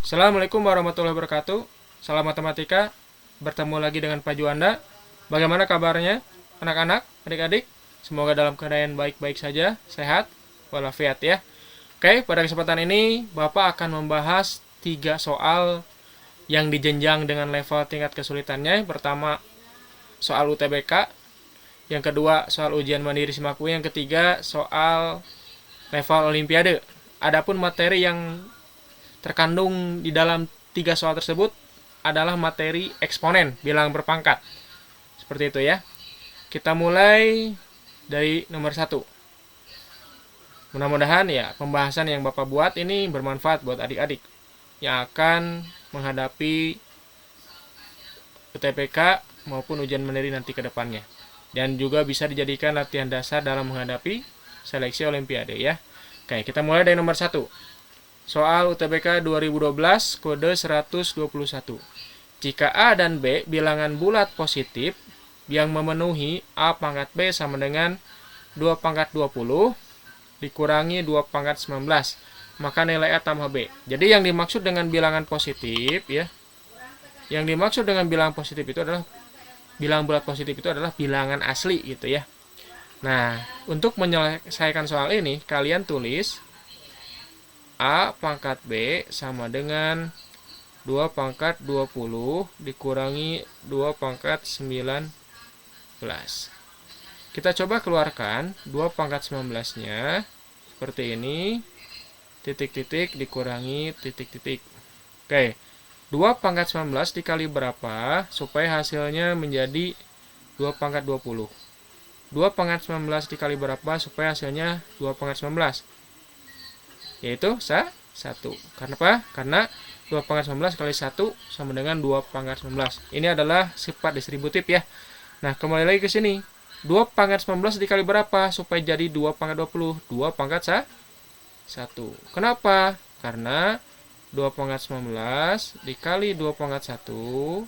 Assalamualaikum warahmatullahi wabarakatuh. Salam matematika. Bertemu lagi dengan Pak Juanda. Bagaimana kabarnya anak-anak, adik-adik? Semoga dalam keadaan baik-baik saja, sehat, walafiat ya. Oke, pada kesempatan ini Bapak akan membahas 3 soal yang dijenjang dengan level tingkat kesulitannya. Pertama, soal UTBK. Yang kedua, soal ujian mandiri SIMAKUI. Yang ketiga, soal level Olimpiade. Adapun materi yang terkandung di dalam 3 soal tersebut adalah materi eksponen, bilangan berpangkat. Seperti itu ya. Kita mulai dari nomor 1. Mudah-mudahan ya pembahasan yang Bapak buat ini bermanfaat buat adik-adik yang akan menghadapi UTBK maupun ujian mandiri nanti ke depannya. Dan juga bisa dijadikan latihan dasar dalam menghadapi seleksi Olimpiade ya. Oke, kita mulai dari nomor 1. Soal UTBK 2012 kode 121. Jika A dan B bilangan bulat positif yang memenuhi A pangkat B sama dengan 2 pangkat 20 dikurangi 2 pangkat 19, maka nilai A tambah B. Jadi yang dimaksud dengan bilangan positif ya. Yang dimaksud dengan bilangan positif itu adalah bilangan bulat positif itu adalah bilangan asli gitu ya. Nah, untuk menyelesaikan soal ini kalian tulis A pangkat B sama dengan 2 pangkat 20 dikurangi 2 pangkat 19. Kita coba keluarkan 2 pangkat 19-nya seperti ini. Titik-titik dikurangi titik-titik. Oke. 2 pangkat 19 dikali berapa supaya hasilnya menjadi 2 pangkat 20. 2 pangkat 19 dikali berapa supaya hasilnya 2 pangkat 19. Yaitu 1. Karena apa? Karena 2 pangkat 19 kali 1 sama dengan 2 pangkat 19. Ini adalah sifat distributif ya. Nah, kembali lagi ke sini. 2 pangkat 19 dikali berapa supaya jadi 2 pangkat 20? 2 pangkat 1. Kenapa? Karena 2 pangkat 19 dikali 2 pangkat 1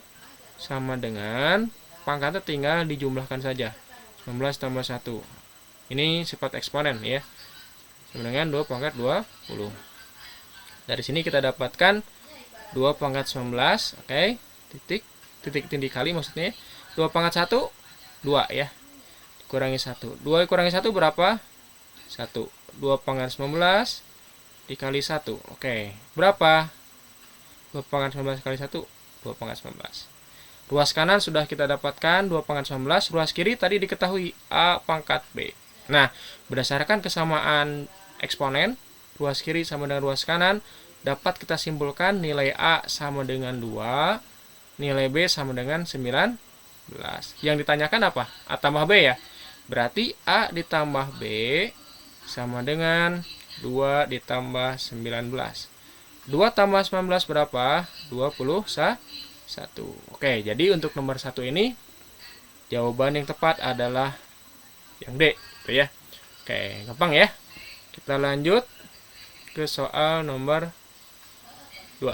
sama dengan pangkatnya tinggal dijumlahkan saja. 19 tambah 1. Ini sifat eksponen ya. Sama dengan 2 pangkat 20. Dari sini kita dapatkan 2 pangkat 19, oke. Titik dikali maksudnya. 2 pangkat 1, 2 ya. Dikurangi 1. 2 dikurangi 1 berapa? 1. 2 pangkat 19 dikali 1. Oke. Berapa? 2 pangkat 19 kali 1, 2 pangkat 19. Ruas kanan sudah kita dapatkan 2 pangkat 19. Ruas kiri tadi diketahui A pangkat B. Nah, berdasarkan kesamaan eksponen, ruas kiri sama dengan ruas kanan, dapat kita simpulkan nilai A sama dengan 2, nilai B sama dengan 19. Yang ditanyakan apa? A tambah B ya. Berarti A ditambah B sama dengan 2 ditambah 19. 2 tambah 19 berapa? 21. Oke, jadi untuk nomor 1 ini jawaban yang tepat adalah yang D, gitu ya. Oke, gampang ya. Kita lanjut ke soal nomor 2.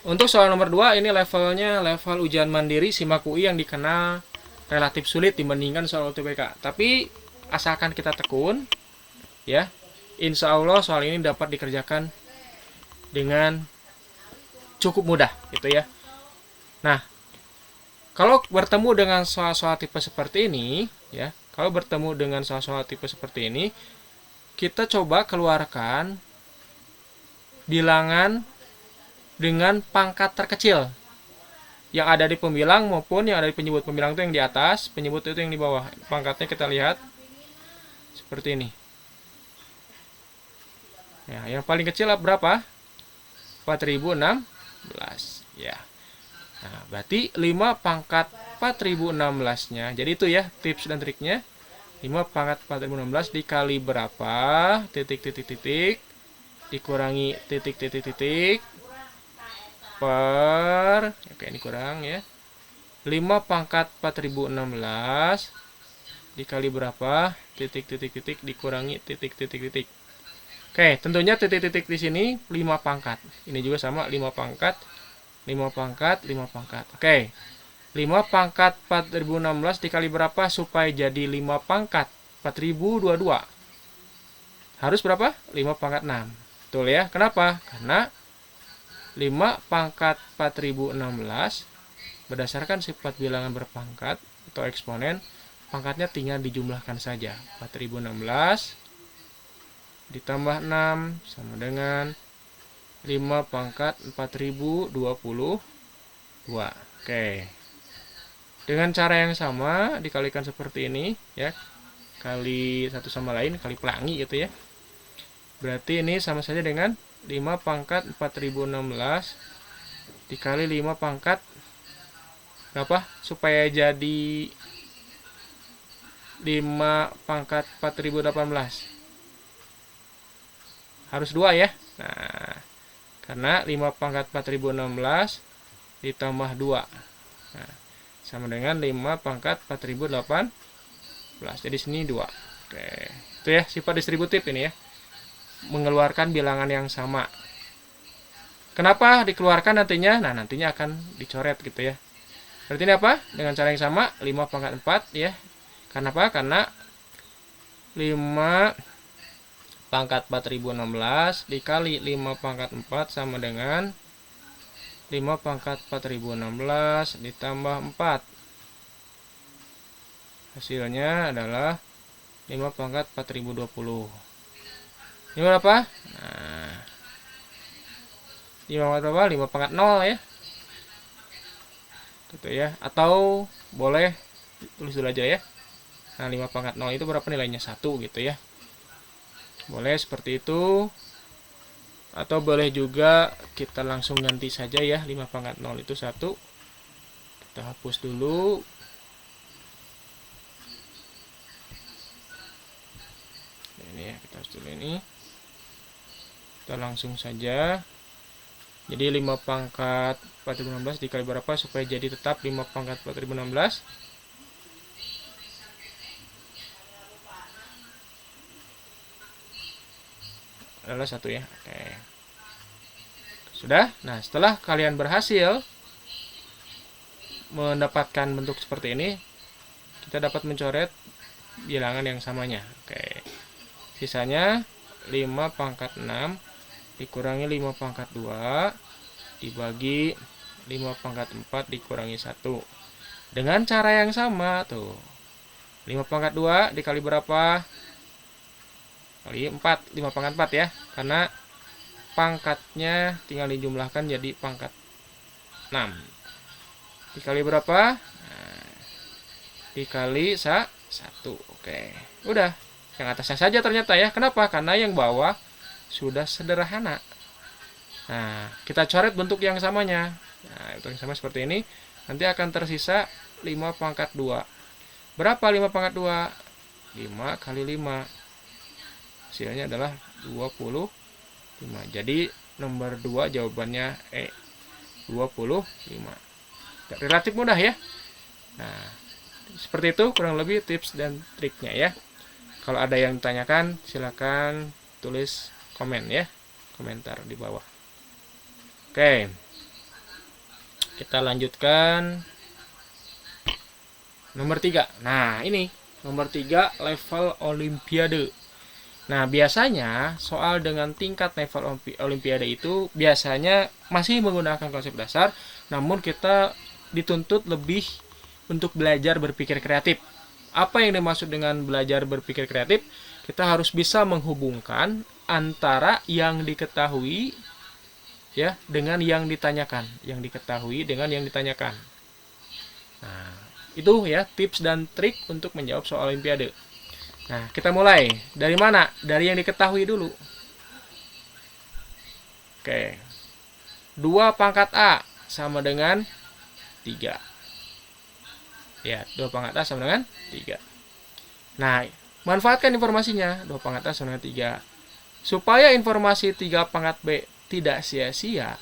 Untuk soal nomor 2 ini levelnya level ujian mandiri SIMAKUI yang dikenal relatif sulit dibandingkan soal UTBK. Tapi asalkan kita tekun ya, insya Allah soal ini dapat dikerjakan dengan cukup mudah gitu ya. Nah, kalau bertemu dengan soal-soal tipe seperti ini ya, kita coba keluarkan bilangan dengan pangkat terkecil yang ada di pembilang maupun yang ada di penyebut. Pembilang itu yang di atas, penyebut itu yang di bawah. Pangkatnya kita lihat seperti ini. Ya, yang paling kecil berapa? 4016 ya. Nah, berarti 5 pangkat 4016-nya. Jadi itu ya tips dan triknya. 5 pangkat 4016 dikali berapa? Titik dikurangi titik per, oke ini kurang ya. 5 pangkat 4016 dikali berapa? Titik dikurangi titik. Oke, tentunya titik di sini 5 pangkat. Ini juga sama 5 pangkat. Oke. 5 pangkat 4016 dikali berapa supaya jadi 5 pangkat 4022? Harus berapa? 5 pangkat 6. Betul ya. Kenapa? Karena 5 pangkat 4016 berdasarkan sifat bilangan berpangkat atau eksponen, pangkatnya tinggal dijumlahkan saja. 4016 ditambah 6 sama dengan 5 pangkat 4022. Oke. Dengan cara yang sama dikalikan seperti ini ya. Kali satu sama lain, kali pelangi gitu ya. Berarti ini sama saja dengan 5 pangkat 4016 dikali 5 pangkat berapa? Supaya jadi 5 pangkat 4018. Harus 2 ya. Nah, karena 5 pangkat 4016 ditambah 2. Nah, sama dengan 5 pangkat 4018. Jadi sini 2. Oke. Itu ya sifat distributif ini ya. Mengeluarkan bilangan yang sama. Kenapa dikeluarkan nantinya? Nah, nantinya akan dicoret gitu ya. Berarti ini apa? Dengan cara yang sama 5 pangkat 4 ya. Karena apa? Karena 5 pangkat 4016 dikali 5 pangkat 4 sama dengan 5 pangkat 4016 ditambah 4. Hasilnya adalah 5 pangkat 4020. Ini berapa? Nah, 5 pangkat berapa? 5 pangkat 0 ya. Gitu ya. Atau boleh tulis dulu aja ya. Nah, 5 pangkat 0 itu berapa nilainya? 1 gitu ya. Boleh seperti itu. Atau boleh juga kita langsung ganti saja ya. 5 pangkat 0 itu 1. Kita hapus dulu. Ini ya, kita hapus dulu ini. Kita langsung saja. Jadi 5 pangkat 4016 dikali berapa supaya jadi tetap 5 pangkat 4016? Adalah 1 ya. Oke. Sudah? Nah, setelah kalian berhasil mendapatkan bentuk seperti ini, kita dapat mencoret bilangan yang samanya. Oke. Sisanya 5 pangkat 6 dikurangi 5 pangkat 2 dibagi 5 pangkat 4 dikurangi 1. Dengan cara yang sama tuh. 5 pangkat 2 dikali berapa? Kali 4, 5 pangkat 4 ya. Karena pangkatnya tinggal dijumlahkan jadi pangkat 6. Dikali berapa? Nah, dikali 1. Oke. Udah. Yang atasnya saja ternyata ya. Kenapa? Karena yang bawah sudah sederhana. Nah, kita coret bentuk yang samanya. Nah, bentuk yang sama seperti ini. Nanti akan tersisa 5 pangkat 2. Berapa 5 pangkat 2? 5 kali 5. Hasilnya adalah 25. Jadi nomor 2 jawabannya E. 25. Relatif mudah ya. Nah, seperti itu kurang lebih tips dan triknya ya. Kalau ada yang ditanyakan silakan tulis komen ya. Komentar di bawah. Oke. Kita lanjutkan nomor 3. Nah, ini nomor 3 level olimpiade. Nah, biasanya soal dengan tingkat level olimpiade itu biasanya masih menggunakan konsep dasar, namun kita dituntut lebih untuk belajar berpikir kreatif. Apa yang dimaksud dengan belajar berpikir kreatif? Kita harus bisa menghubungkan antara yang diketahui ya dengan yang ditanyakan, yang diketahui dengan yang ditanyakan. Nah, itu ya tips dan trik untuk menjawab soal olimpiade. Nah, kita mulai. Dari mana? Dari yang diketahui dulu. Oke. 2 pangkat A sama dengan 3. Ya, 2 pangkat A sama dengan 3. Nah, manfaatkan informasinya. 2 pangkat A sama dengan 3. Supaya informasi 3 pangkat B tidak sia-sia,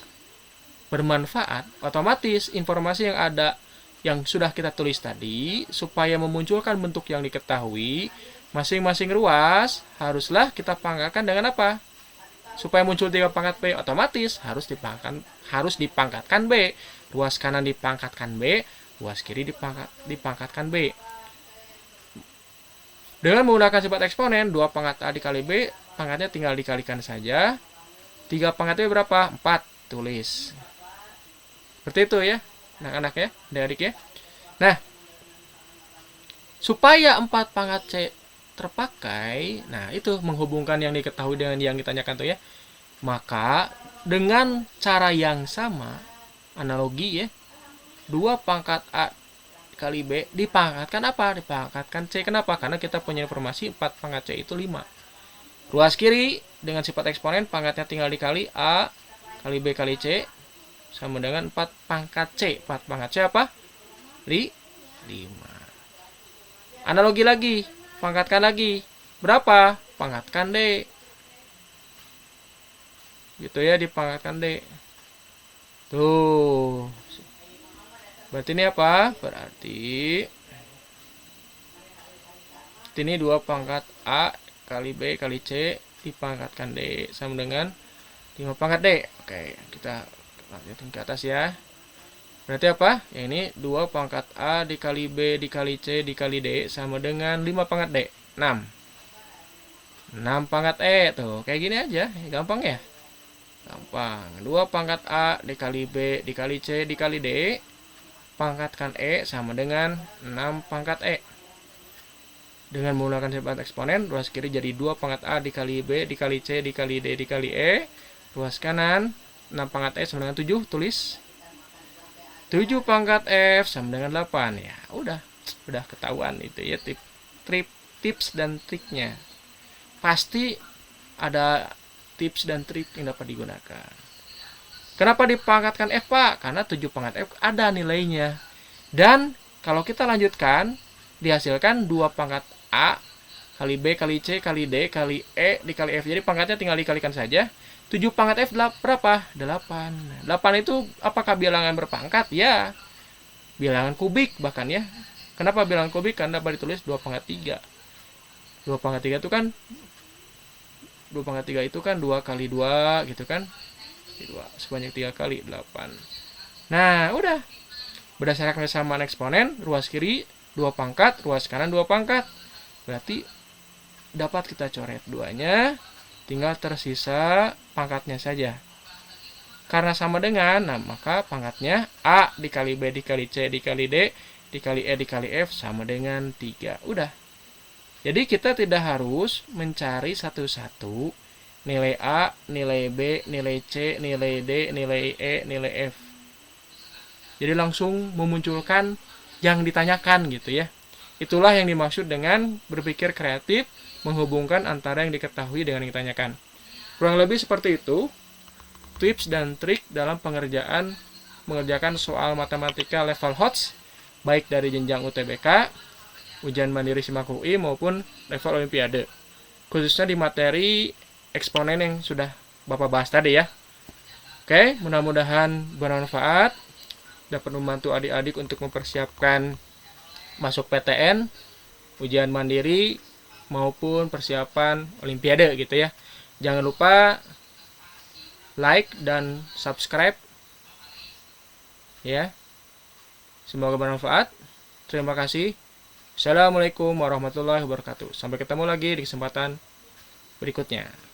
bermanfaat, otomatis informasi yang ada yang sudah kita tulis tadi, supaya memunculkan bentuk yang diketahui, masing-masing ruas haruslah kita pangkatkan dengan apa? Supaya muncul 3 pangkat B, otomatis harus dipangkatkan B. Ruas kanan dipangkatkan B, ruas kiri dipangkatkan B. Dengan menggunakan sifat eksponen, 2 pangkat A dikali B, pangkatnya tinggal dikalikan saja. 3 pangkat B berapa? 4. Tulis. Seperti itu ya, anak-anak ya, adik-adik ya. Nah, supaya 4 pangkat C terpakai, nah itu menghubungkan yang diketahui dengan yang ditanyakan tuh ya. Maka dengan cara yang sama, analogi ya, 2 pangkat A kali B dipangkatkan apa? Dipangkatkan C. Kenapa? Karena kita punya informasi 4 pangkat C itu 5. Ruas kiri dengan sifat eksponen, pangkatnya tinggal dikali A kali B kali C sama dengan 4 pangkat C. 4 pangkat C apa? 5. Analogi lagi, pangkatkan lagi. Berapa? Pangkatkan D. Gitu ya, dipangkatkan D. Tuh. Berarti ini apa? Berarti ini 2 pangkat A kali B kali C dipangkatkan D sama dengan 5 pangkat D. Oke, kita lanjutin ke atas ya. Berarti apa? Ya ini 2 pangkat A dikali B dikali C dikali D sama dengan 5 pangkat D. 6. 6 pangkat E. Tuh, kayak gini aja. Gampang ya? Gampang. 2 pangkat A dikali B dikali C dikali D. Pangkatkan E sama dengan 6 pangkat E. Dengan menggunakan sifat eksponen, ruas kiri jadi 2 pangkat A dikali B dikali C dikali D dikali E. Ruas kanan 6 pangkat E sama dengan 7. Tulis 7 pangkat F sama dengan 8. Ya udah ketahuan itu ya, tips dan triknya. Pasti ada tips dan trik yang dapat digunakan. Kenapa dipangkatkan F, Pak? Karena 7 pangkat F ada nilainya. Dan kalau kita lanjutkan, dihasilkan 2 pangkat A kali B kali C kali D kali E dikali F. Jadi pangkatnya tinggal dikalikan saja. 7 pangkat F berapa? 8. 8 itu apakah bilangan berpangkat? Ya, bilangan kubik bahkan ya. Kenapa bilangan kubik? Karena dapat ditulis 2 pangkat 3. 2 pangkat 3 itu kan 2 pangkat 3 itu kan 2 kali 2 gitu kan. 2 sebanyak 3 kali 8. Nah, udah. Berdasarkan kesamaan eksponen, ruas kiri 2 pangkat, ruas kanan 2 pangkat. Berarti dapat kita coret duanya, tinggal tersisa pangkatnya saja. Karena sama dengan, nah maka pangkatnya A dikali B dikali C dikali D dikali E dikali F sama dengan 3. Udah. Jadi kita tidak harus mencari satu-satu nilai A, nilai B, nilai C, nilai D, nilai E, nilai F. Jadi langsung memunculkan yang ditanyakan gitu ya. Itulah yang dimaksud dengan berpikir kreatif, menghubungkan antara yang diketahui dengan yang ditanyakan. Kurang lebih seperti itu tips dan trik dalam mengerjakan soal matematika level HOTS, baik dari jenjang UTBK, ujian mandiri SIMAK UI maupun level Olimpiade. Khususnya di materi eksponen yang sudah Bapak bahas tadi ya. Oke, mudah-mudahan bermanfaat, dapat membantu adik-adik untuk mempersiapkan masuk PTN, ujian mandiri maupun persiapan Olimpiade gitu ya. Jangan lupa like dan subscribe ya. Semoga bermanfaat. Terima kasih. Assalamualaikum warahmatullahi wabarakatuh. Sampai ketemu lagi di kesempatan berikutnya.